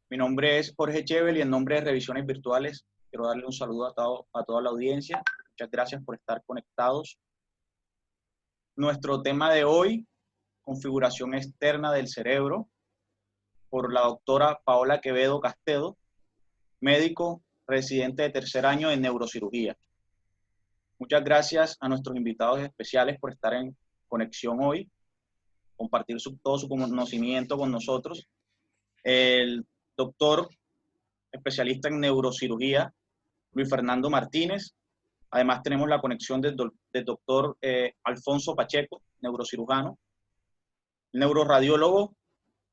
Mi nombre es Jorge Chevel y en nombre de Revisiones Virtuales quiero darle un saludo a toda la audiencia. Muchas gracias por estar conectados. Nuestro tema de hoy, configuración externa del cerebro, por la doctora Paola Quevedo Castedo, médico residente de tercer año en neurocirugía. Muchas gracias a nuestros invitados especiales por estar en conexión hoy, compartir todo su conocimiento con nosotros. El doctor especialista en neurocirugía, Luis Fernando Martínez. Además tenemos la conexión del doctor Alfonso Pacheco, neurocirujano, el neuroradiólogo,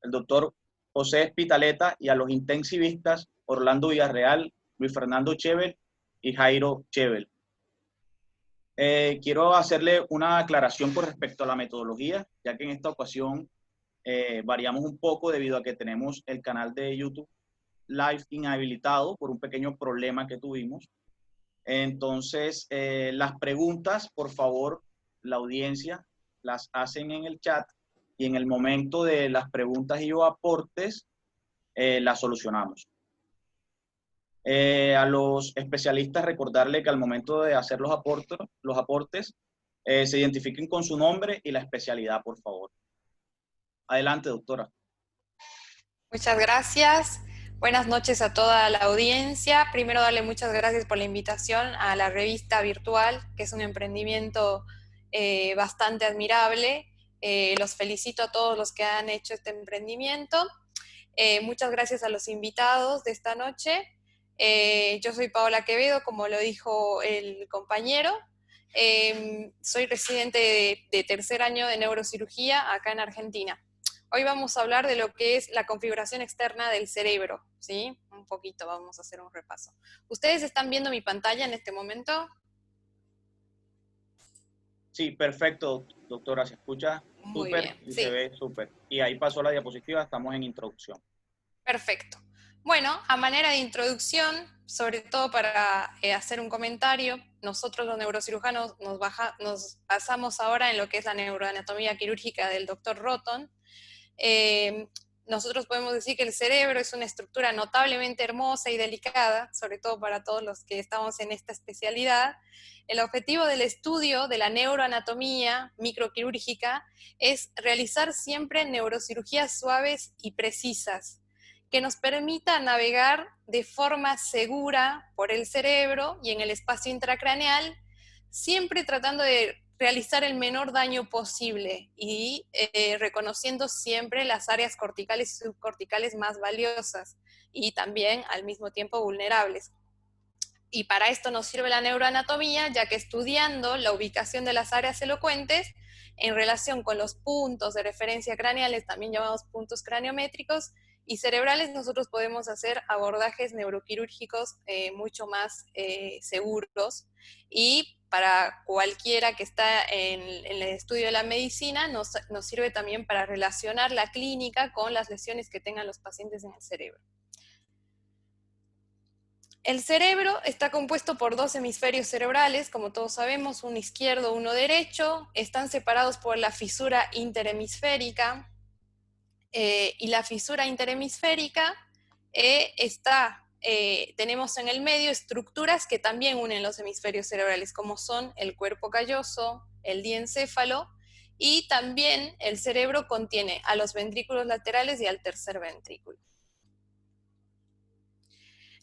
el doctor José Espitaleta, y a los intensivistas Orlando Villarreal, Luis Fernando Chevel y Jairo Chevel. Quiero hacerle una aclaración con respecto a la metodología, ya que en esta ocasión variamos un poco debido a que tenemos el canal de YouTube Live inhabilitado por un pequeño problema que tuvimos. Entonces, las preguntas, por favor, la audiencia las hacen en el chat y en el momento de las preguntas y o aportes, las solucionamos. A los especialistas recordarle que al momento de hacer los aportes se identifiquen con su nombre y la especialidad, por favor. Adelante, doctora. Muchas gracias. Buenas noches a toda la audiencia. Primero, darle muchas gracias por la invitación a la revista virtual, que es un emprendimiento bastante admirable. Los felicito a todos los que han hecho este emprendimiento. Muchas gracias a los invitados de esta noche. Yo soy Paola Quevedo, como lo dijo el compañero. Soy residente de tercer año de neurocirugía acá en Argentina. Hoy vamos a hablar de lo que es la configuración externa del cerebro, ¿sí? Un poquito, vamos a hacer un repaso. ¿Ustedes están viendo mi pantalla en este momento? Sí, perfecto, doctora. Se escucha Muy súper bien, y se sí. ve súper. Y ahí pasó la diapositiva, estamos en introducción. Perfecto. Bueno, a manera de introducción, sobre todo para hacer un comentario, nosotros los neurocirujanos nos basamos ahora en lo que es la neuroanatomía quirúrgica del doctor Roton. Nosotros podemos decir que el cerebro es una estructura notablemente hermosa y delicada, sobre todo para todos los que estamos en esta especialidad. El objetivo del estudio de la neuroanatomía microquirúrgica es realizar siempre neurocirugías suaves y precisas, que nos permita navegar de forma segura por el cerebro y en el espacio intracraneal, siempre tratando de realizar el menor daño posible y reconociendo siempre las áreas corticales y subcorticales más valiosas y también al mismo tiempo vulnerables. Y para esto nos sirve la neuroanatomía, ya que estudiando la ubicación de las áreas elocuentes en relación con los puntos de referencia craneales, también llamados puntos craniométricos, y cerebrales, nosotros podemos hacer abordajes neuroquirúrgicos mucho más seguros, y para cualquiera que está en el estudio de la medicina nos sirve también para relacionar la clínica con las lesiones que tengan los pacientes en el cerebro. El cerebro está compuesto por dos hemisferios cerebrales, como todos sabemos, uno izquierdo, uno derecho. Están separados por la fisura interhemisférica. Y la fisura interhemisférica tenemos en el medio estructuras que también unen los hemisferios cerebrales, como son el cuerpo calloso, el diencéfalo, y también el cerebro contiene a los ventrículos laterales y al tercer ventrículo.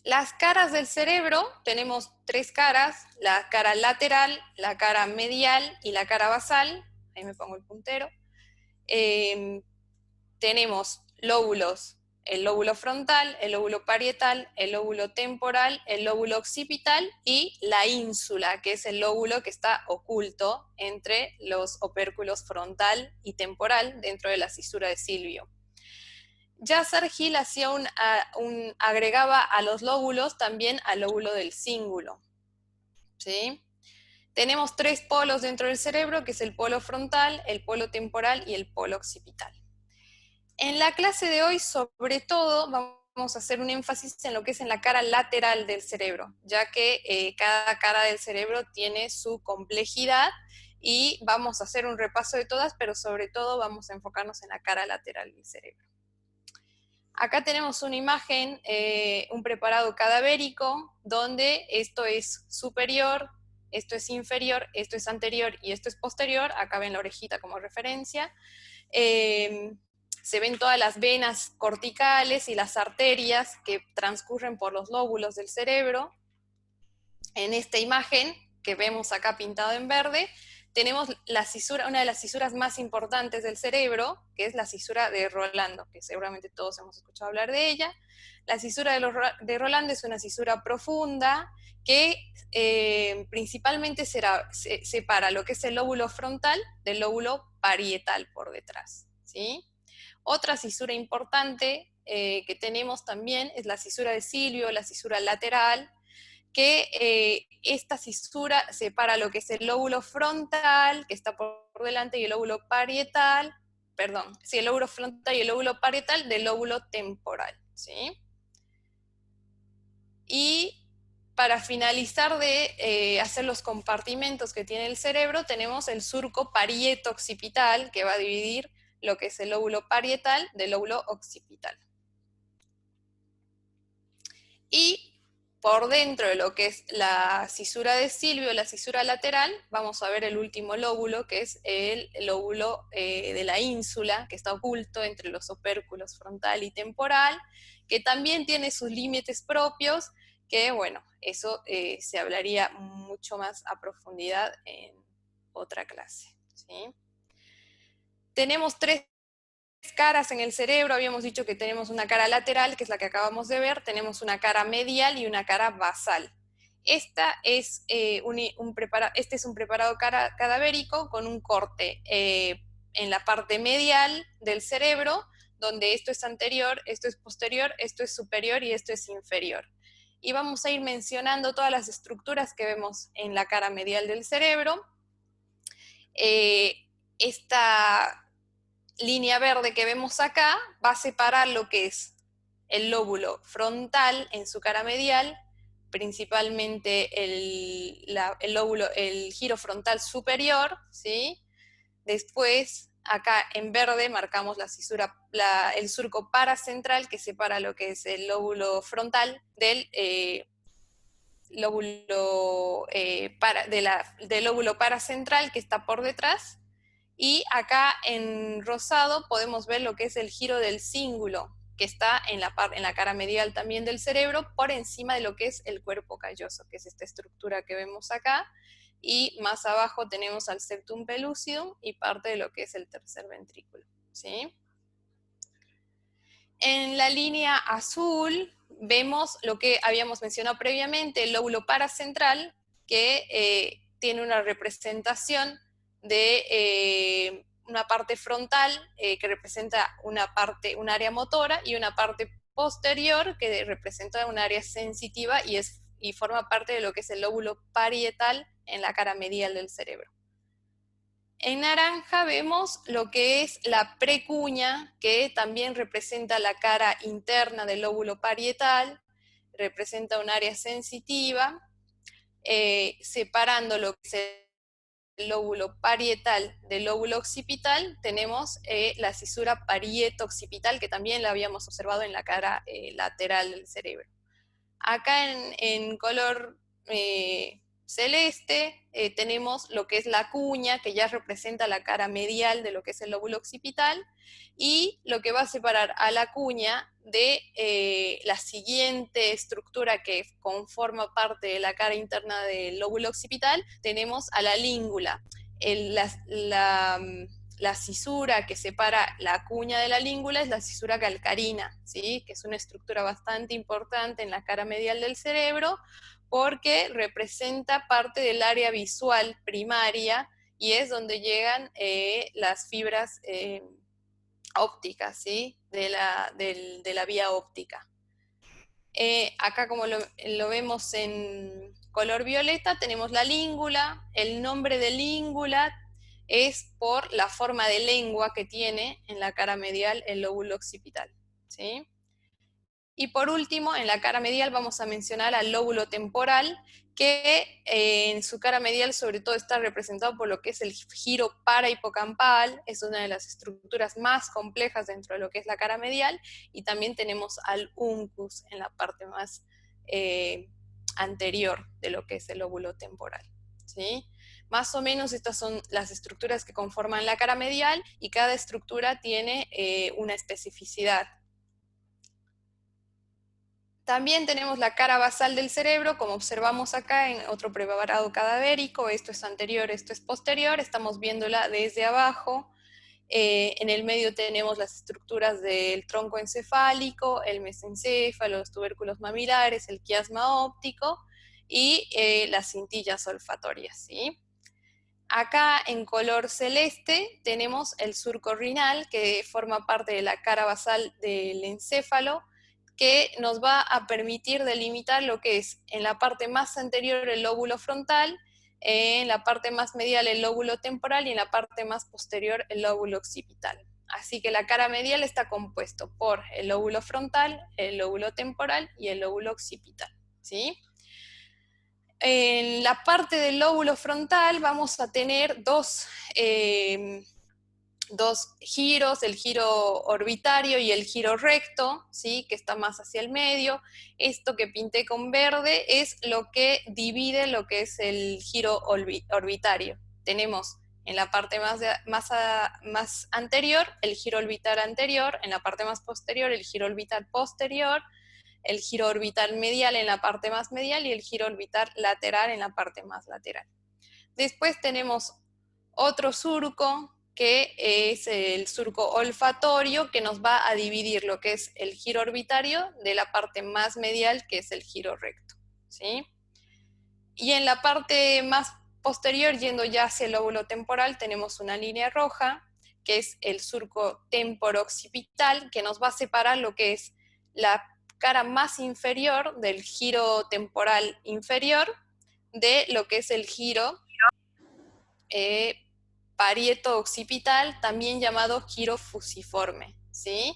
Las caras del cerebro, tenemos tres caras: la cara lateral, la cara medial y la cara basal. Ahí me pongo el puntero. Tenemos lóbulos: el lóbulo frontal, el lóbulo parietal, el lóbulo temporal, el lóbulo occipital y la ínsula, que es el lóbulo que está oculto entre los opérculos frontal y temporal dentro de la cisura de Silvio. Jasser Hill agregaba a los lóbulos también al lóbulo del cíngulo, ¿sí? Tenemos tres polos dentro del cerebro, que es el polo frontal, el polo temporal y el polo occipital. En la clase de hoy, sobre todo, vamos a hacer un énfasis en lo que es en la cara lateral del cerebro, ya que cada cara del cerebro tiene su complejidad, y vamos a hacer un repaso de todas, pero sobre todo vamos a enfocarnos en la cara lateral del cerebro. Acá tenemos una imagen, un preparado cadavérico, donde esto es superior, esto es inferior, esto es anterior y esto es posterior. Acá ven la orejita como referencia. Se ven todas las venas corticales y las arterias que transcurren por los lóbulos del cerebro. En esta imagen, que vemos acá pintado en verde, tenemos la cisura, una de las cisuras más importantes del cerebro, que es la cisura de Rolando, que seguramente todos hemos escuchado hablar de ella. La cisura de Rolando es una cisura profunda que principalmente separa lo que es el lóbulo frontal del lóbulo parietal por detrás, ¿sí? Otra cisura importante que tenemos también es la cisura de Silvio, la cisura lateral, que esta cisura separa lo que es el lóbulo frontal, que está por delante, y el lóbulo parietal, perdón, sí, el lóbulo frontal y el lóbulo parietal del lóbulo temporal, ¿sí? Y para finalizar de hacer los compartimentos que tiene el cerebro, tenemos el surco parieto-occipital, que va a dividir lo que es el lóbulo parietal del lóbulo occipital. Y por dentro de lo que es la cisura de Silvio, la cisura lateral, vamos a ver el último lóbulo, que es el lóbulo de la ínsula, que está oculto entre los opérculos frontal y temporal, que también tiene sus límites propios, que bueno, eso se hablaría mucho más a profundidad en otra clase, ¿sí? Tenemos tres caras en el cerebro. Habíamos dicho que tenemos una cara lateral, que es la que acabamos de ver, tenemos una cara medial y una cara basal. Este es un preparado cadavérico con un corte en la parte medial del cerebro, donde esto es anterior, esto es posterior, esto es superior y esto es inferior. Y vamos a ir mencionando todas las estructuras que vemos en la cara medial del cerebro. Esta línea verde que vemos acá va a separar lo que es el lóbulo frontal en su cara medial, principalmente el giro frontal superior, ¿sí? Después, acá en verde marcamos la cisura, el surco paracentral, que separa lo que es el lóbulo frontal del del lóbulo paracentral, que está por detrás. Y acá en rosado podemos ver lo que es el giro del cíngulo, que está en la cara medial también del cerebro, por encima de lo que es el cuerpo calloso, que es esta estructura que vemos acá. Y más abajo tenemos al septum pellucidum y parte de lo que es el tercer ventrículo, ¿sí? En la línea azul vemos lo que habíamos mencionado previamente, el lóbulo paracentral, que tiene una representación de una parte frontal que representa un área motora, y una parte posterior que representa un área sensitiva y forma parte de lo que es el lóbulo parietal en la cara medial del cerebro. En naranja vemos lo que es la precuña, que también representa la cara interna del lóbulo parietal, representa un área sensitiva, separando lo que es el lóbulo parietal del lóbulo occipital, tenemos la cisura parieto-occipital, que también la habíamos observado en la cara lateral del cerebro. Acá en color celeste tenemos lo que es la cuña, que ya representa la cara medial de lo que es el lóbulo occipital, y lo que va a separar a la cuña de la siguiente estructura que conforma parte de la cara interna del lóbulo occipital, tenemos a la língula. La cisura que separa la cuña de la língula es la cisura calcarina, ¿sí? Que es una estructura bastante importante en la cara medial del cerebro, porque representa parte del área visual primaria y es donde llegan las fibras ópticas, ¿sí? de la vía óptica. Acá, como lo vemos en color violeta, tenemos la língula. El nombre de língula es por la forma de lengua que tiene en la cara medial el lóbulo occipital, ¿sí? Y por último, en la cara medial vamos a mencionar al lóbulo temporal, que en su cara medial sobre todo está representado por lo que es el giro parahipocampal, es una de las estructuras más complejas dentro de lo que es la cara medial, y también tenemos al uncus en la parte más anterior de lo que es el lóbulo temporal, ¿sí? Más o menos estas son las estructuras que conforman la cara medial, y cada estructura tiene una especificidad. También tenemos la cara basal del cerebro, como observamos acá en otro preparado cadavérico. Esto es anterior, esto es posterior, estamos viéndola desde abajo. En el medio tenemos las estructuras del tronco encefálico, el mesencéfalo, los tubérculos mamilares, el quiasma óptico y las cintillas olfatorias, ¿sí? Acá en color celeste tenemos el surco rinal, que forma parte de la cara basal del encéfalo, que nos va a permitir delimitar lo que es en la parte más anterior el lóbulo frontal, en la parte más medial el lóbulo temporal y en la parte más posterior el lóbulo occipital. Así que la cara medial está compuesto por el lóbulo frontal, el lóbulo temporal y el lóbulo occipital, ¿sí? En la parte del lóbulo frontal vamos a tener dos giros, el giro orbitario y el giro recto, ¿sí? Que está más hacia el medio. Esto que pinté con verde es lo que divide lo que es el giro orbitario. Tenemos en la parte más anterior el giro orbital anterior, en la parte más posterior el giro orbital posterior, el giro orbital medial en la parte más medial y el giro orbital lateral en la parte más lateral. Después tenemos otro surco, que es el surco olfatorio, que nos va a dividir lo que es el giro orbitario de la parte más medial, que es el giro recto, ¿sí? Y en la parte más posterior, yendo ya hacia el lóbulo temporal, tenemos una línea roja, que es el surco temporo-occipital, que nos va a separar lo que es la cara más inferior del giro temporal inferior de lo que es el giro parieto-occipital, también llamado giro fusiforme, ¿sí?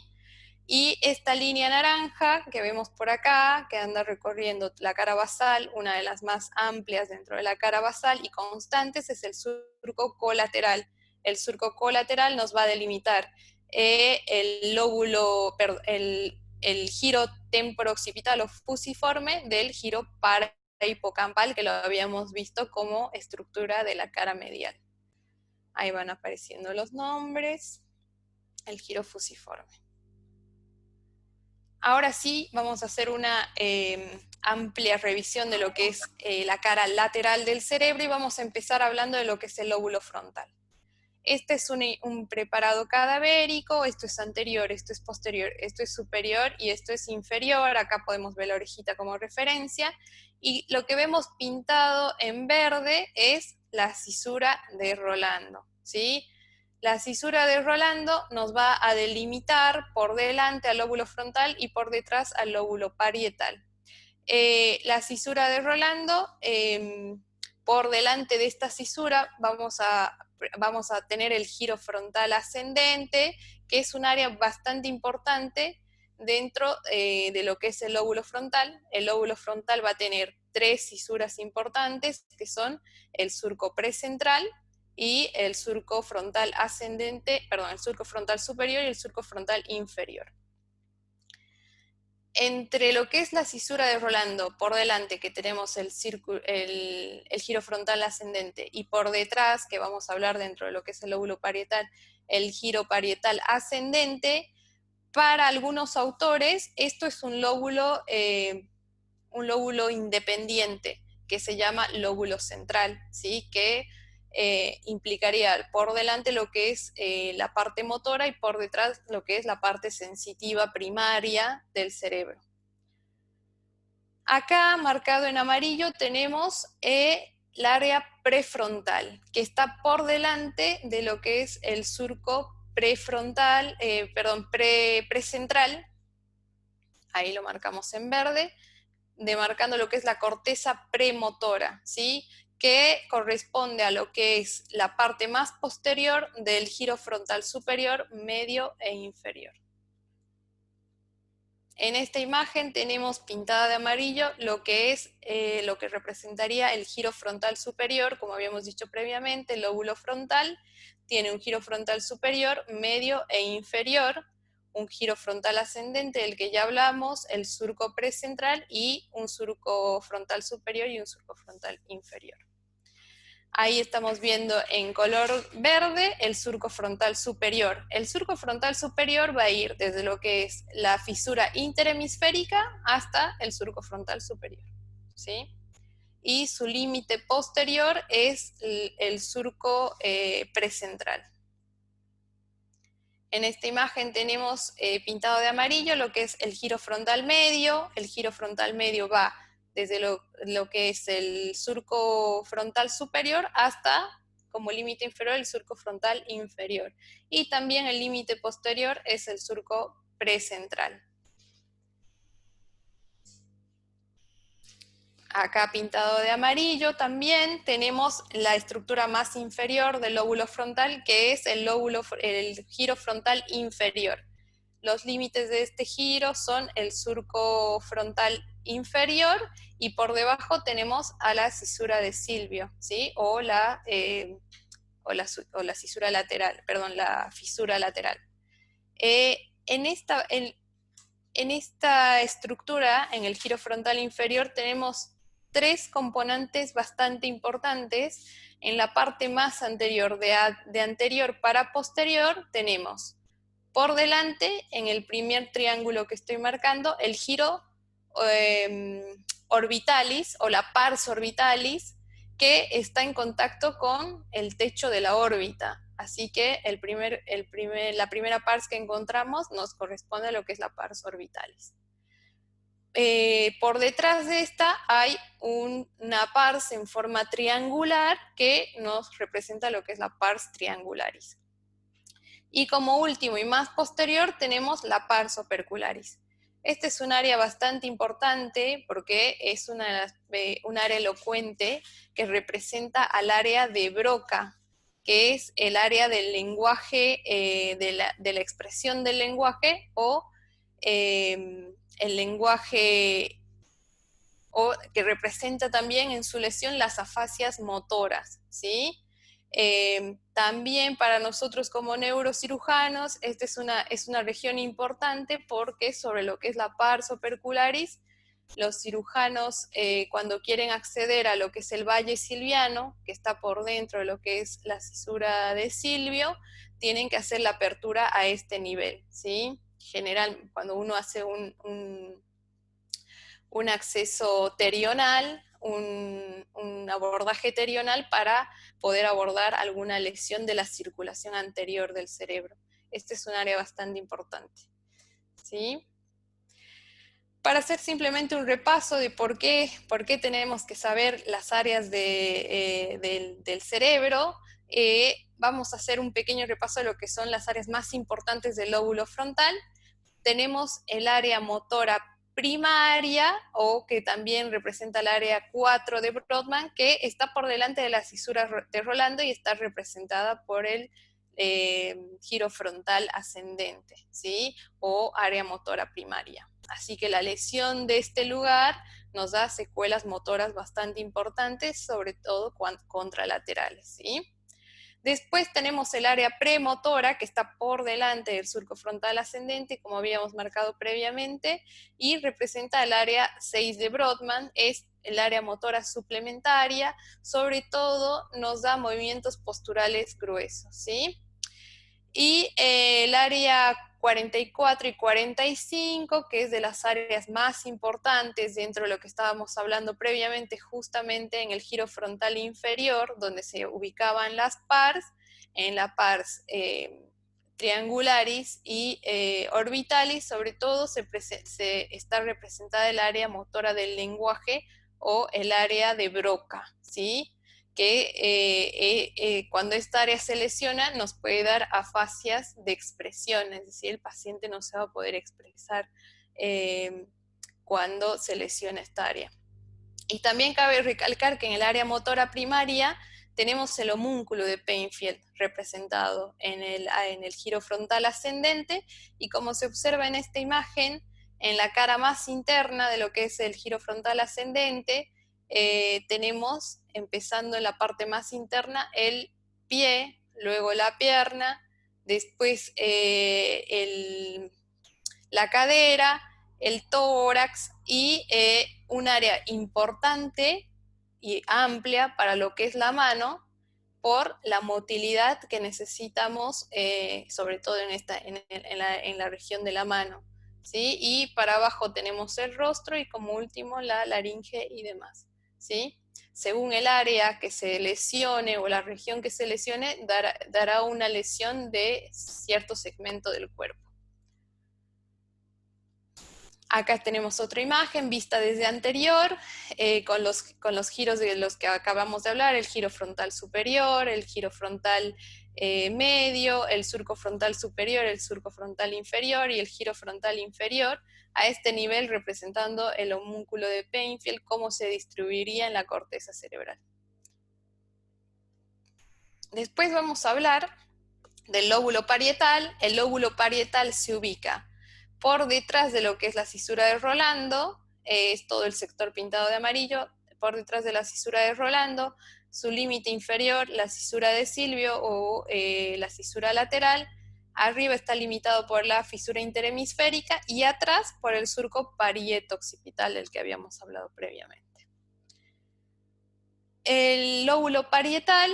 Y esta línea naranja que vemos por acá, que anda recorriendo la cara basal, una de las más amplias dentro de la cara basal y constantes, es el surco colateral. El surco colateral nos va a delimitar el giro temporo-occipital o fusiforme del giro parahipocampal, que lo habíamos visto como estructura de la cara medial. Ahí van apareciendo los nombres, el giro fusiforme. Ahora sí, vamos a hacer una amplia revisión de lo que es la cara lateral del cerebro, y vamos a empezar hablando de lo que es el lóbulo frontal. Este es un preparado cadavérico, esto es anterior, esto es posterior, esto es superior y esto es inferior. Acá podemos ver la orejita como referencia, y lo que vemos pintado en verde es la cisura de Rolando, ¿sí? La cisura de Rolando nos va a delimitar por delante al lóbulo frontal y por detrás al lóbulo parietal. La cisura de Rolando, por delante de esta cisura vamos a tener el giro frontal ascendente, que es un área bastante importante dentro de lo que es el lóbulo frontal. El lóbulo frontal va a tener tres cisuras importantes, que son el surco precentral y el surco frontal ascendente, perdón, el surco frontal superior y el surco frontal inferior. Entre lo que es la cisura de Rolando, por delante, que tenemos el giro frontal ascendente, y por detrás, que vamos a hablar dentro de lo que es el lóbulo parietal, el giro parietal ascendente, para algunos autores esto es un lóbulo independiente, que se llama lóbulo central, ¿sí? Que implicaría por delante lo que es la parte motora y por detrás lo que es la parte sensitiva primaria del cerebro. Acá, marcado en amarillo, tenemos el área prefrontal, que está por delante de lo que es el surco prefrontal, precentral. Ahí lo marcamos en verde, demarcando lo que es la corteza premotora, ¿sí? Que corresponde a lo que es la parte más posterior del giro frontal superior, medio e inferior. En esta imagen tenemos pintada de amarillo lo que es lo que representaría el giro frontal superior, como habíamos dicho previamente, el lóbulo frontal tiene un giro frontal superior, medio e inferior, un giro frontal ascendente del que ya hablamos, el surco precentral y un surco frontal superior y un surco frontal inferior. Ahí estamos viendo en color verde el surco frontal superior. El surco frontal superior va a ir desde lo que es la fisura interhemisférica hasta el surco frontal superior, ¿sí? Y su límite posterior es el surco precentral. En esta imagen tenemos pintado de amarillo lo que es el giro frontal medio. El giro frontal medio va desde lo que es el surco frontal superior hasta, como límite inferior, el surco frontal inferior. Y también el límite posterior es el surco precentral. Acá pintado de amarillo también tenemos la estructura más inferior del lóbulo frontal, que es el giro frontal inferior. Los límites de este giro son el surco frontal inferior y por debajo tenemos a la cisura de Silvio, ¿sí? O la cisura lateral, perdón, la fisura lateral. En esta estructura, en el giro frontal inferior, tenemos tres componentes bastante importantes. En la parte más anterior, de anterior para posterior, tenemos por delante, en el primer triángulo que estoy marcando, el giro orbitalis o la pars orbitalis, que está en contacto con el techo de la órbita. Así que la primera pars que encontramos nos corresponde a lo que es la pars orbitalis. Por detrás de esta hay una pars en forma triangular que nos representa lo que es la pars triangularis. Y como último y más posterior tenemos la pars opercularis. Este es un área bastante importante porque es un área elocuente que representa al área de Broca, que es el área del lenguaje, de la expresión del lenguaje o el lenguaje que representa también en su lesión las afasias motoras, ¿sí? También para nosotros como neurocirujanos, esta es una región importante porque sobre lo que es la pars opercularis, los cirujanos cuando quieren acceder a lo que es el valle silviano, que está por dentro de lo que es la cisura de Silvio, tienen que hacer la apertura a este nivel, ¿sí? General, cuando uno hace un acceso terional, un abordaje terional para poder abordar alguna lesión de la circulación anterior del cerebro. Este es un área bastante importante, ¿sí? Para hacer simplemente un repaso de por qué tenemos que saber las áreas del cerebro, vamos a hacer un pequeño repaso de lo que son las áreas más importantes del lóbulo frontal. Tenemos el área motora primaria, o que también representa el área 4 de Brodmann, que está por delante de la cisura de Rolando y está representada por el giro frontal ascendente, ¿sí? O área motora primaria. Así que la lesión de este lugar nos da secuelas motoras bastante importantes, sobre todo contralaterales, ¿sí? Después tenemos el área premotora, que está por delante del surco frontal ascendente, como habíamos marcado previamente, y representa el área 6 de Brodmann, es el área motora suplementaria, sobre todo nos da movimientos posturales gruesos, ¿sí? Y el área 44 y 45, que es de las áreas más importantes dentro de lo que estábamos hablando previamente, justamente en el giro frontal inferior, donde se ubicaban las pars, en la pars triangularis y orbitalis, sobre todo se está representada el área motora del lenguaje o el área de Broca, ¿sí? Que cuando esta área se lesiona nos puede dar afasias de expresión, es decir, el paciente no se va a poder expresar cuando se lesiona esta área. Y también cabe recalcar que en el área motora primaria tenemos el homúnculo de Painfield representado en el giro frontal ascendente, y como se observa en esta imagen, En la cara más interna de lo que es el giro frontal ascendente, tenemos, empezando en la parte más interna, el pie, luego la pierna, después la cadera, el tórax y un área importante y amplia para lo que es la mano, por la motilidad que necesitamos, sobre todo en la región de la mano, ¿sí? Y para abajo tenemos el rostro y como último la laringe y demás, ¿sí? Según el área que se lesione o la región que se lesione, dará una lesión de cierto segmento del cuerpo. Acá tenemos otra imagen vista desde anterior, con los giros de los que acabamos de hablar, el giro frontal superior, el giro frontal medio, el surco frontal superior, el surco frontal inferior y el giro frontal inferior, a este nivel representando el homúnculo de Penfield, cómo se distribuiría en la corteza cerebral. Después vamos a hablar del lóbulo parietal. El lóbulo parietal se ubica por detrás de lo que es la cisura de Rolando, es todo el sector pintado de amarillo, por detrás de la cisura de Rolando, su límite inferior, la cisura de Silvio o la cisura lateral, arriba está limitado por la fisura interhemisférica y atrás por el surco parieto-occipital del que habíamos hablado previamente. El lóbulo parietal,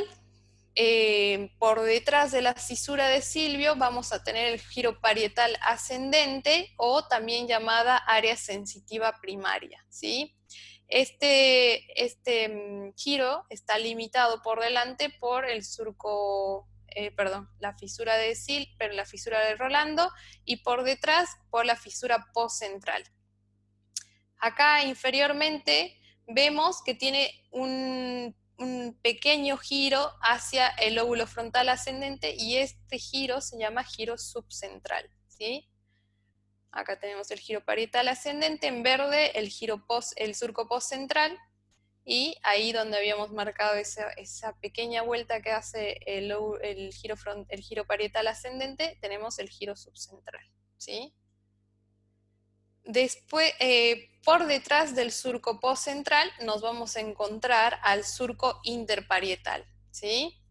por detrás de la cisura de Silvio vamos a tener el giro parietal ascendente o también llamada área sensitiva primaria, ¿sí? Este giro está limitado por delante por el surco, la fisura de la fisura de Rolando y por detrás por la fisura postcentral. Acá inferiormente vemos que tiene un pequeño giro hacia el lóbulo frontal ascendente y este giro se llama giro subcentral, ¿sí? Acá tenemos el giro parietal ascendente, en verde el surco postcentral, y ahí donde habíamos marcado esa pequeña vuelta que hace el giro parietal ascendente, tenemos el giro subcentral, ¿sí? Después, por detrás del surco postcentral nos vamos a encontrar al surco interparietal, ¿sí?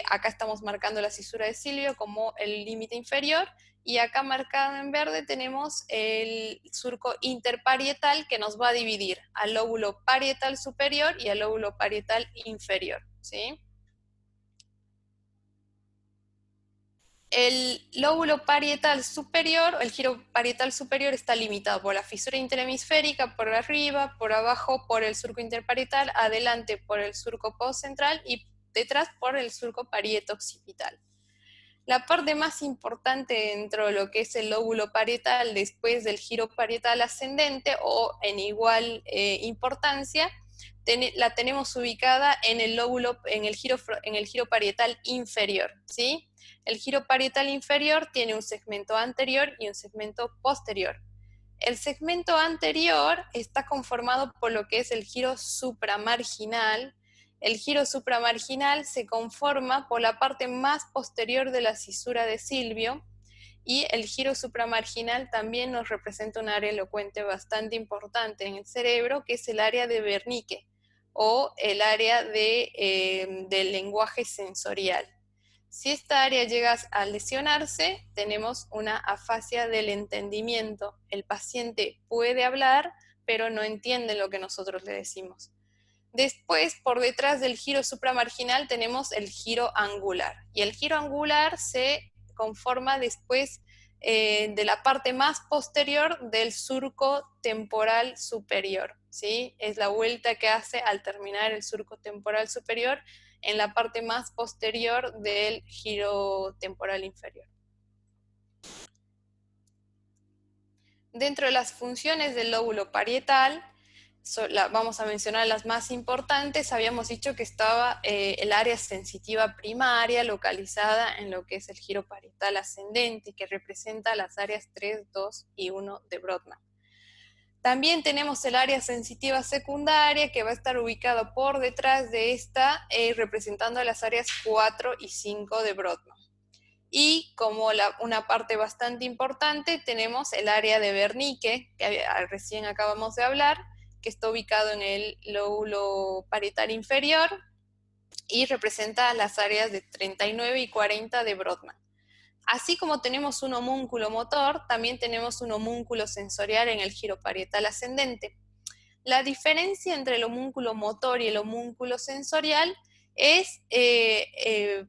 Acá estamos marcando la cisura de Silvio como el límite inferior, y acá marcado en verde tenemos el surco interparietal que nos va a dividir al lóbulo parietal superior y al lóbulo parietal inferior, ¿sí? El lóbulo parietal superior, el giro parietal superior está limitado por la fisura interhemisférica, por arriba, por abajo por el surco interparietal, adelante por el surco postcentral y detrás por el surco parieto-occipital. La parte más importante dentro de lo que es el lóbulo parietal después del giro parietal ascendente o en igual importancia, la tenemos ubicada en el giro parietal inferior, ¿sí? El giro parietal inferior tiene un segmento anterior y un segmento posterior. El segmento anterior está conformado por lo que es el giro supramarginal. El giro supramarginal se conforma por la parte más posterior de la cisura de Silvio, y el giro supramarginal también nos representa un área elocuente bastante importante en el cerebro, que es el área de Wernicke, o el área del lenguaje sensorial. Si esta área llega a lesionarse, tenemos una afasia del entendimiento. El paciente puede hablar, pero no entiende lo que nosotros le decimos. Después, por detrás del giro supramarginal, tenemos el giro angular. Y el giro angular se conforma después de la parte más posterior del surco temporal superior, ¿sí? Es la vuelta que hace al terminar el surco temporal superior en la parte más posterior del giro temporal inferior. Dentro de las funciones del lóbulo parietal, vamos a mencionar las más importantes. Habíamos dicho que estaba el área sensitiva primaria localizada en lo que es el giro parietal ascendente, que representa las áreas 3, 2 y 1 de Brodmann. También tenemos el área sensitiva secundaria, que va a estar ubicado por detrás de esta, representando las áreas 4 y 5 de Brodmann. Y como una parte bastante importante, tenemos el área de Wernicke, que recién acabamos de hablar, que está ubicado en el lóbulo parietal inferior y representa las áreas de 39 y 40 de Brodmann. Así como tenemos un homúnculo motor, también tenemos un homúnculo sensorial en el giro parietal ascendente. La diferencia entre el homúnculo motor y el homúnculo sensorial es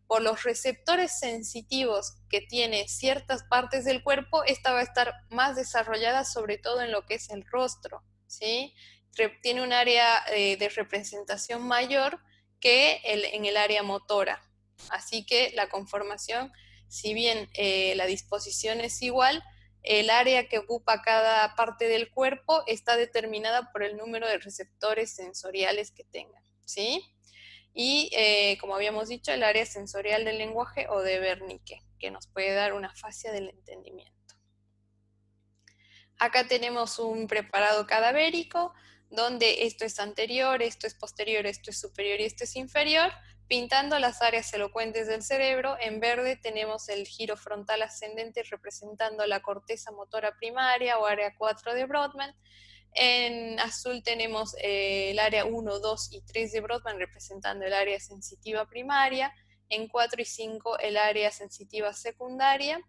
por los receptores sensitivos que tiene ciertas partes del cuerpo. Esta va a estar más desarrollada sobre todo en lo que es el rostro, ¿sí? Tiene un área de representación mayor que en el área motora. Así que la conformación, si bien la disposición es igual, el área que ocupa cada parte del cuerpo está determinada por el número de receptores sensoriales que tengan, ¿sí? Y como habíamos dicho, el área sensorial del lenguaje o de Wernicke, que nos puede dar una fascia del entendimiento. Acá tenemos un preparado cadavérico, donde esto es anterior, esto es posterior, esto es superior y esto es inferior, pintando las áreas elocuentes del cerebro. En verde tenemos el giro frontal ascendente representando la corteza motora primaria o área 4 de Brodmann. En azul tenemos el área 1, 2 y 3 de Brodmann representando el área sensitiva primaria. En 4 y 5 el área sensitiva secundaria.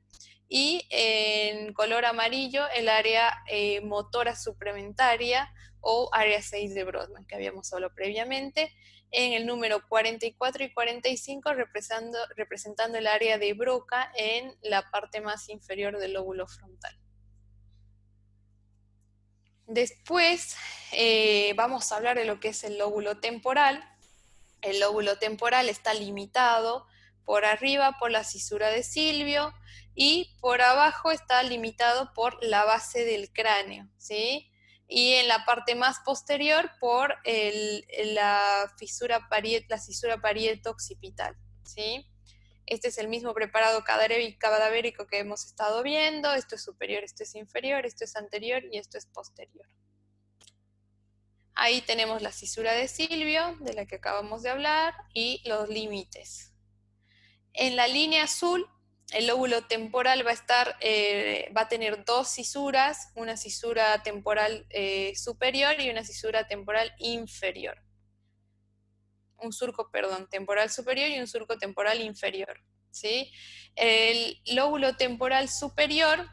Y en color amarillo el área motora suplementaria o área 6 de Brodmann, que habíamos hablado previamente. En el número 44 y 45 representando el área de Broca en la parte más inferior del lóbulo frontal. Después vamos a hablar de lo que es el lóbulo temporal. El lóbulo temporal está limitado por arriba por la cisura de Silvio y por abajo está limitado por la base del cráneo, ¿sí? Y en la parte más posterior por la cisura parieto-occipital, ¿sí? Este es el mismo preparado cadavérico que hemos estado viendo. Esto es superior, esto es inferior, esto es anterior y esto es posterior. Ahí tenemos la cisura de Silvio, de la que acabamos de hablar, y los límites. En la línea azul, el lóbulo temporal va a tener dos cisuras, una cisura temporal superior y una cisura temporal inferior. Un surco, perdón, temporal superior y un surco temporal inferior, ¿sí? El lóbulo temporal superior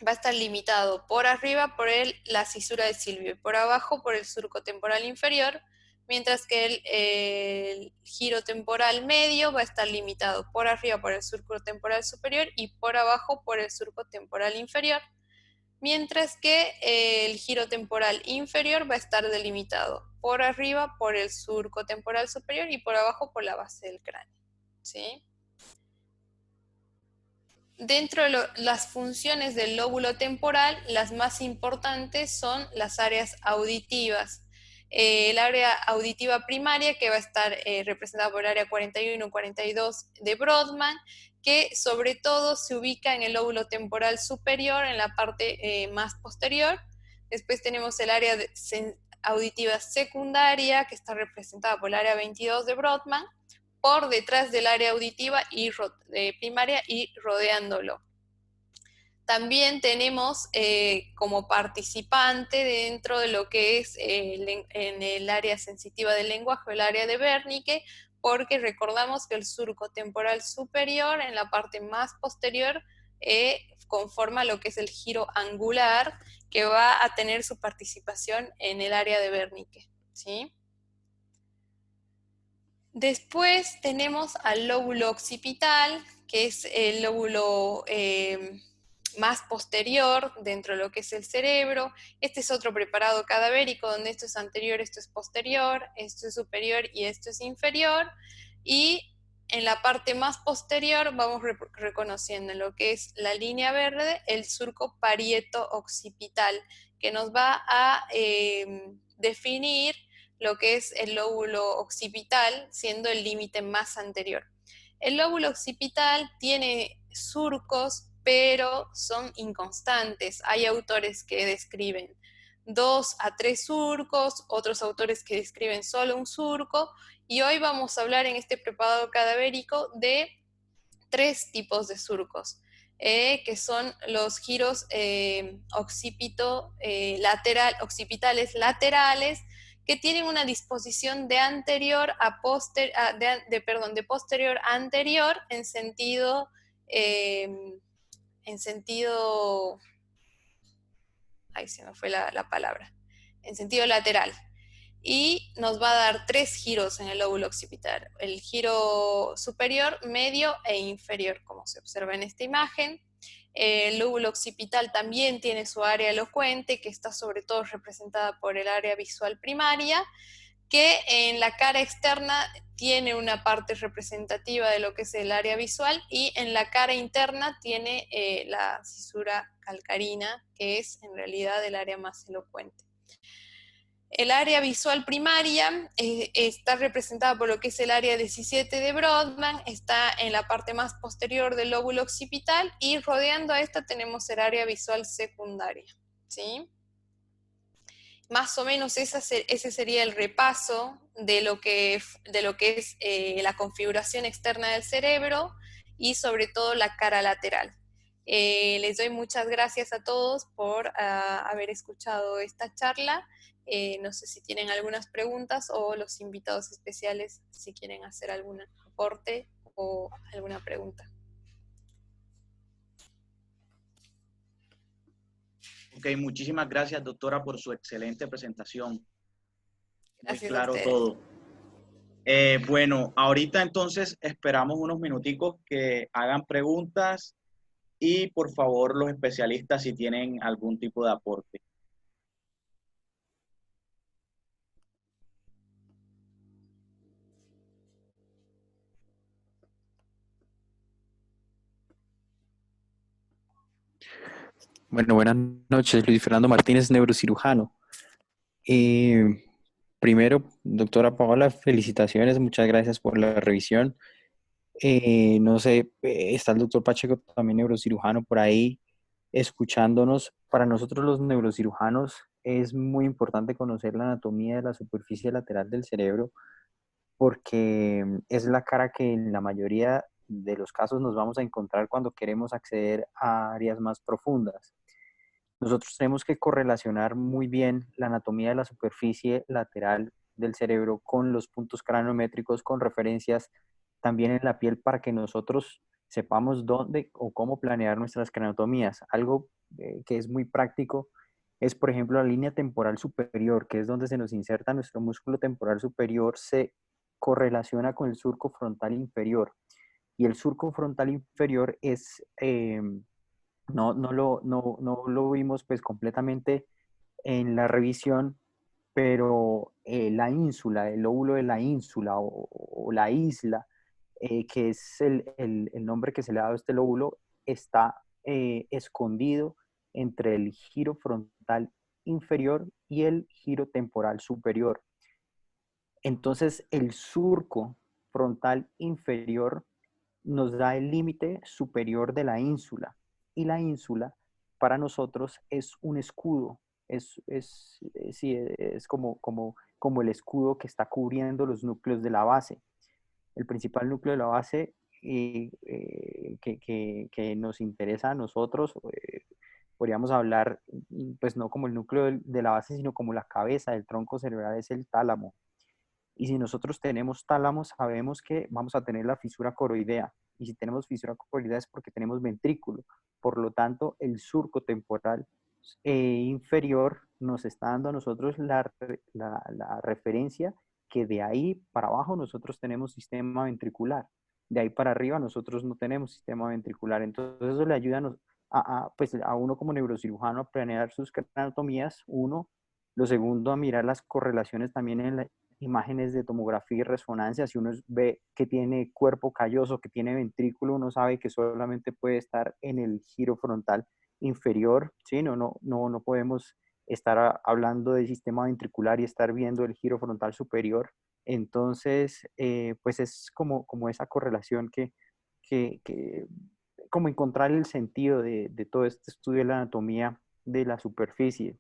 va a estar limitado por arriba por la cisura de Silvio y por abajo por el surco temporal inferior, mientras que el giro temporal medio va a estar limitado por arriba por el surco temporal superior y por abajo por el surco temporal inferior, mientras que el giro temporal inferior va a estar delimitado por arriba por el surco temporal superior y por abajo por la base del cráneo, ¿sí? Dentro de las funciones del lóbulo temporal, las más importantes son las áreas auditivas. El área auditiva primaria, que va a estar representada por el área 41 y 42 de Brodmann, que sobre todo se ubica en el lóbulo temporal superior, en la parte más posterior. Después tenemos el área auditiva secundaria, que está representada por el área 22 de Brodmann, por detrás del área auditiva y primaria y rodeándolo. También tenemos como participante dentro de lo que es en el área sensitiva del lenguaje, el área de Wernicke, porque recordamos que el surco temporal superior en la parte más posterior conforma lo que es el giro angular, que va a tener su participación en el área de Wernicke, ¿sí? Después tenemos al lóbulo occipital, que es el lóbulo más posterior dentro de lo que es el cerebro. Este es otro preparado cadavérico, donde esto es anterior, esto es posterior, esto es superior y esto es inferior. Y en la parte más posterior vamos reconociendo en lo que es la línea verde el surco parieto-occipital, que nos va a definir lo que es el lóbulo occipital, siendo el límite más anterior. El lóbulo occipital tiene surcos, pero son inconstantes. Hay autores que describen 2 a 3 surcos, otros autores que describen solo un surco, y hoy vamos a hablar en este preparado cadavérico de tres tipos de surcos, que son los giros occipitales laterales, que tienen una disposición de posterior a anterior en sentido, ahí se me fue la palabra, en sentido lateral. Y nos va a dar tres giros en el lóbulo occipital: el giro superior, medio e inferior, como se observa en esta imagen. El lóbulo occipital también tiene su área elocuente, que está sobre todo representada por el área visual primaria, que en la cara externa tiene una parte representativa de lo que es el área visual, y en la cara interna tiene la cisura calcarina, que es en realidad el área más elocuente. El área visual primaria está representada por lo que es el área 17 de Brodmann, está en la parte más posterior del lóbulo occipital, y rodeando a esta tenemos el área visual secundaria, ¿sí? Más o menos ese sería el repaso de lo que es la configuración externa del cerebro y sobre todo la cara lateral. Les doy muchas gracias a todos por haber escuchado esta charla. No sé si tienen algunas preguntas, o los invitados especiales si quieren hacer algún aporte o alguna pregunta. Ok, muchísimas gracias, doctora, por su excelente presentación. Muy Gracias a claro ustedes. todo. Bueno, ahorita entonces esperamos unos minuticos que hagan preguntas, y por favor los especialistas si tienen algún tipo de aporte. Bueno, buenas noches, Luis Fernando Martínez, neurocirujano. Primero, doctora Paola, felicitaciones, muchas gracias por la revisión. No sé, está el doctor Pacheco, también neurocirujano, por ahí escuchándonos. Para nosotros los neurocirujanos es muy importante conocer la anatomía de la superficie lateral del cerebro, porque es la cara que en la mayoría de los casos nos vamos a encontrar cuando queremos acceder a áreas más profundas. Nosotros tenemos que correlacionar muy bien la anatomía de la superficie lateral del cerebro con los puntos craniométricos, con referencias también en la piel, para que nosotros sepamos dónde o cómo planear nuestras craniotomías. Algo que es muy práctico es, por ejemplo, la línea temporal superior, que es donde se nos inserta nuestro músculo temporal superior, se correlaciona con el surco frontal inferior. Y el surco frontal inferior es... no lo vimos pues completamente en la revisión, pero la ínsula, el lóbulo de la ínsula o la isla, que es el nombre que se le ha dado a este lóbulo, está escondido entre el giro frontal inferior y el giro temporal superior. Entonces, el surco frontal inferior nos da el límite superior de la ínsula, y la ínsula para nosotros es un escudo, sí, es como el escudo que está cubriendo los núcleos de la base. El principal núcleo de la base que nos interesa a nosotros, podríamos hablar, pues no como el núcleo de la base, sino como la cabeza del tronco cerebral, es el tálamo. Y si nosotros tenemos tálamo, sabemos que vamos a tener la fisura coroidea. Y si tenemos fisura coroidea es porque tenemos ventrículo. Por lo tanto, el surco temporal inferior nos está dando a nosotros la referencia que de ahí para abajo nosotros tenemos sistema ventricular. De ahí para arriba nosotros no tenemos sistema ventricular. Entonces eso le ayuda pues a uno como neurocirujano a planear sus anatomías, uno. Lo segundo, a mirar las correlaciones también en la imágenes de tomografía y resonancia. Si uno ve que tiene cuerpo calloso, que tiene ventrículo, uno sabe que solamente puede estar en el giro frontal inferior, ¿sí? No podemos estar hablando de sistema ventricular y estar viendo el giro frontal superior. Entonces, pues es como esa correlación que como encontrar el sentido de todo este estudio de la anatomía de la superficie.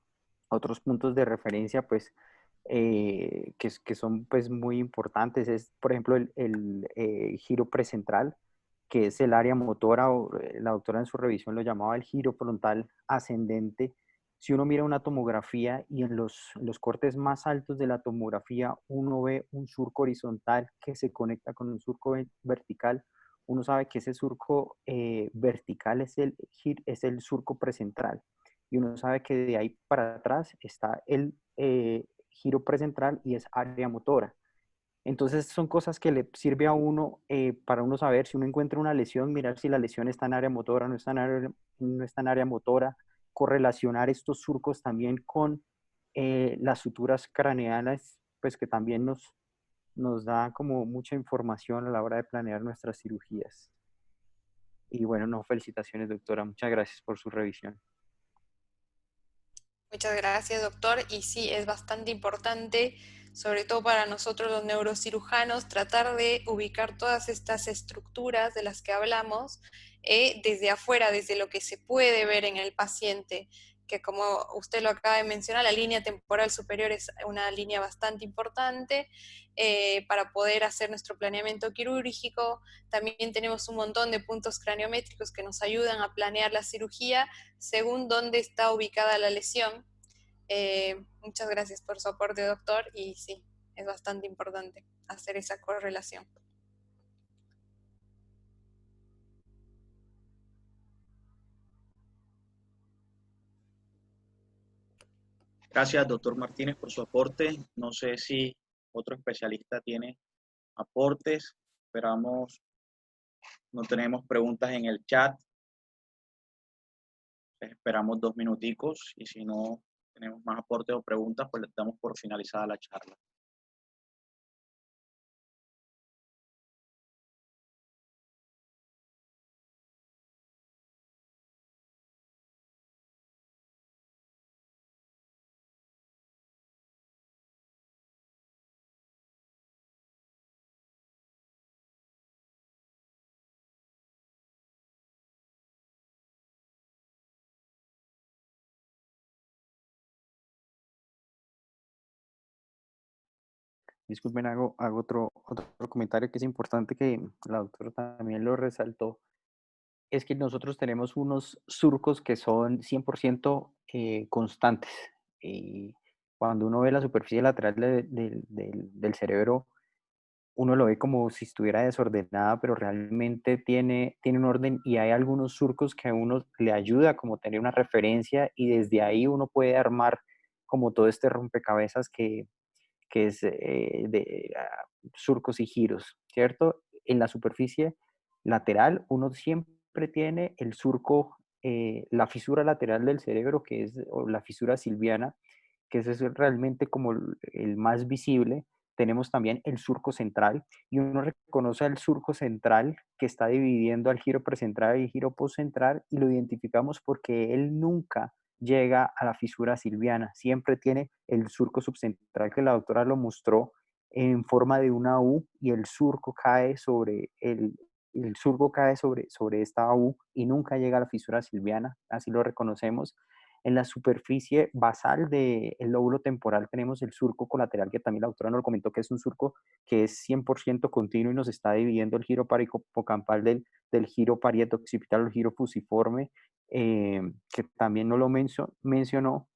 Otros puntos de referencia, pues, que son pues muy importantes es, por ejemplo, el giro precentral, que es el área motora, o la doctora en su revisión lo llamaba el giro frontal ascendente. Si uno mira una tomografía y en los cortes más altos de la tomografía uno ve un surco horizontal que se conecta con un surco vertical, uno sabe que ese surco vertical es el surco precentral. Y uno sabe que de ahí para atrás está el giro precentral y es área motora. Entonces son cosas que le sirve a uno para uno saber si uno encuentra una lesión, mirar si la lesión está en área motora, no está en área motora, correlacionar estos surcos también con las suturas craneales, pues que también nos da como mucha información a la hora de planear nuestras cirugías. Y bueno, no, felicitaciones, doctora. Muchas gracias por su revisión. Muchas gracias, doctor. Y sí, es bastante importante, sobre todo para nosotros los neurocirujanos, tratar de ubicar todas estas estructuras de las que hablamos desde afuera, desde lo que se puede ver en el paciente, que como usted lo acaba de mencionar, la línea temporal superior es una línea bastante importante para poder hacer nuestro planeamiento quirúrgico. También tenemos un montón de puntos craniométricos que nos ayudan a planear la cirugía según dónde está ubicada la lesión. Muchas gracias por su aporte, doctor, y sí, es bastante importante hacer esa correlación. Gracias, doctor Martínez, por su aporte. No sé si otro especialista tiene aportes. Esperamos, no tenemos preguntas en el chat. Esperamos 2 minuticos y si no tenemos más aportes o preguntas, pues le damos por finalizada la charla. Disculpen, hago otro comentario que es importante, que la doctora también lo resaltó. Es que nosotros tenemos unos surcos que son 100% constantes. Y cuando uno ve la superficie lateral del cerebro, uno lo ve como si estuviera desordenada, pero realmente tiene un orden, y hay algunos surcos que a uno le ayuda como tener una referencia, y desde ahí uno puede armar como todo este rompecabezas que es surcos y giros, ¿cierto? En la superficie lateral uno siempre tiene el surco, la fisura lateral del cerebro, que es o la fisura silviana, que ese es realmente como el más visible. Tenemos también el surco central, y uno reconoce el surco central que está dividiendo al giro precentral y el giro postcentral, y lo identificamos porque él nunca llega a la fisura silviana, siempre tiene el surco subcentral, que la doctora lo mostró en forma de una U, y el surco cae sobre el surco cae sobre esta U y nunca llega a la fisura silviana, así lo reconocemos. En la superficie basal del lóbulo temporal tenemos el surco colateral, que también la doctora nos comentó que es un surco que es 100% continuo y nos está dividiendo el giro parihipocampal del giro parieto-occipital o el giro fusiforme, que también no lo mencionó.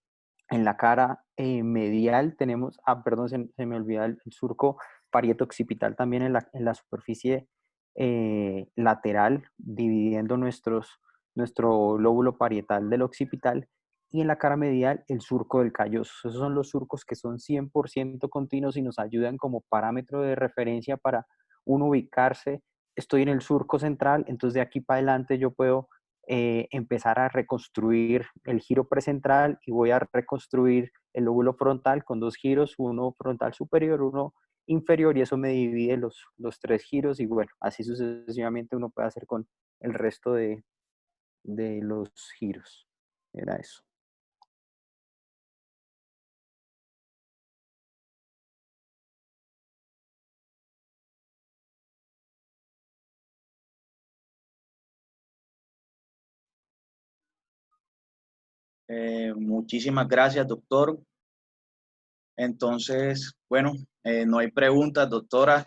En la cara medial tenemos, perdón, se me olvida el surco parieto-occipital también en la superficie lateral, dividiendo nuestro lóbulo parietal del occipital, y en la cara medial el surco del calloso. Esos son los surcos que son 100% continuos y nos ayudan como parámetro de referencia para uno ubicarse. Estoy en el surco central, entonces de aquí para adelante yo puedo empezar a reconstruir el giro precentral, y voy a reconstruir el lóbulo frontal con 2 giros, uno frontal superior, uno inferior, y eso me divide los 3 giros, y bueno, así sucesivamente uno puede hacer con el resto de los giros. Era eso. Muchísimas gracias, doctor. Entonces, bueno, no hay preguntas, doctora.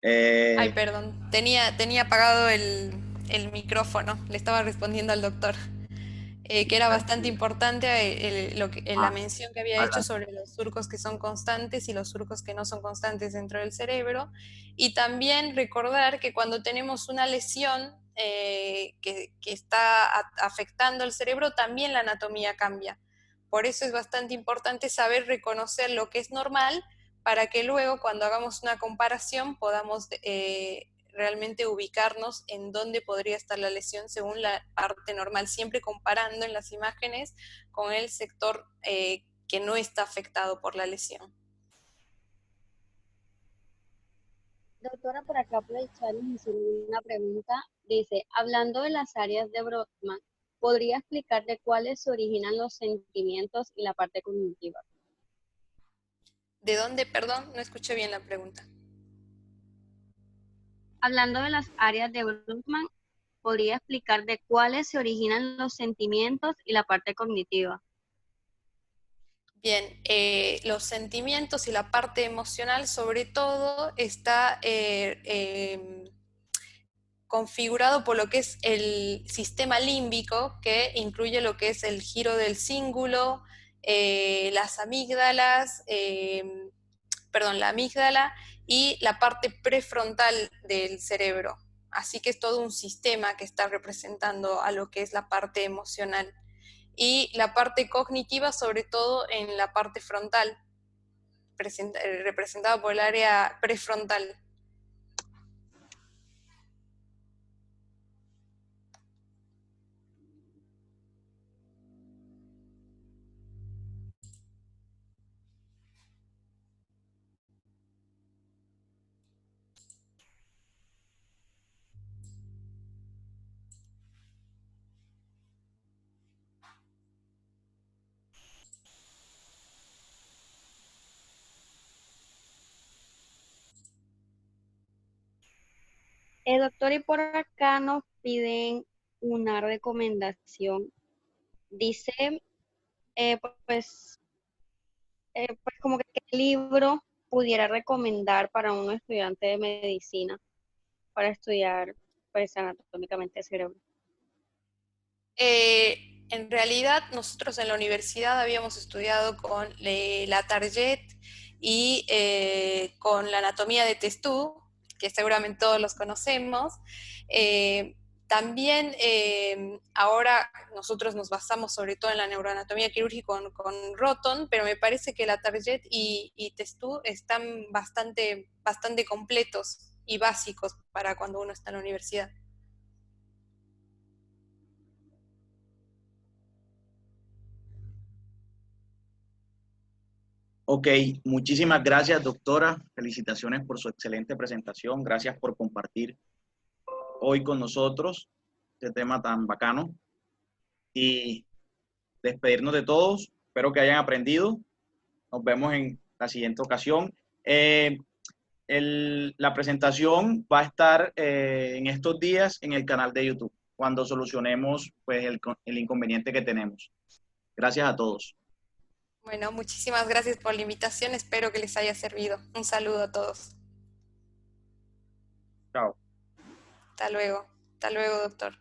Ay, Eh, perdón, tenía apagado el micrófono, le estaba respondiendo al doctor. Que era bastante tranquilo. importante la Ah, mención que había hecho adelante. sobre los surcos que son constantes y los surcos que no son constantes dentro del cerebro. Y también recordar que cuando tenemos una lesión que está afectando el cerebro, también la anatomía cambia. Por eso es bastante importante saber reconocer lo que es normal para que luego cuando hagamos una comparación podamos realmente ubicarnos en dónde podría estar la lesión según la parte normal, siempre comparando en las imágenes con el sector que no está afectado por la lesión. Doctora, por acá por el chat nos hicieron una pregunta. Dice, hablando de las áreas de Brodmann, ¿podría explicar de cuáles se originan los sentimientos y la parte cognitiva? ¿De dónde? Perdón, no escuché bien la pregunta. Hablando de las áreas de Brodmann, ¿podría explicar de cuáles se originan los sentimientos y la parte cognitiva? Bien, los sentimientos y la parte emocional sobre todo está configurado por lo que es el sistema límbico, que incluye lo que es el giro del cíngulo, las amígdalas, perdón, la amígdala y la parte prefrontal del cerebro. Así que es todo un sistema que está representando a lo que es la parte emocional. Y la parte cognitiva, sobre todo en la parte frontal, representada por el área prefrontal. Doctor, y por acá nos piden una recomendación. Dice, eh, pues, pues como que qué libro pudiera recomendar para un estudiante de medicina para estudiar pues anatómicamente el cerebro. En realidad, nosotros en la universidad habíamos estudiado con la Target y con la anatomía de Testú, que seguramente todos los conocemos. También ahora nosotros nos basamos sobre todo en la neuroanatomía quirúrgica con Roton, pero me parece que la Target y Testú están bastante completos y básicos para cuando uno está en la universidad. Ok, muchísimas gracias, doctora. Felicitaciones por su excelente presentación. Gracias por compartir hoy con nosotros este tema tan bacano y despedirnos de todos. Espero que hayan aprendido. Nos vemos en la siguiente ocasión. La presentación va a estar en estos días en el canal de YouTube, cuando solucionemos pues, el inconveniente que tenemos. Gracias a todos. Bueno, muchísimas gracias por la invitación, espero que les haya servido. Un saludo a todos. Chao. Hasta luego, doctor.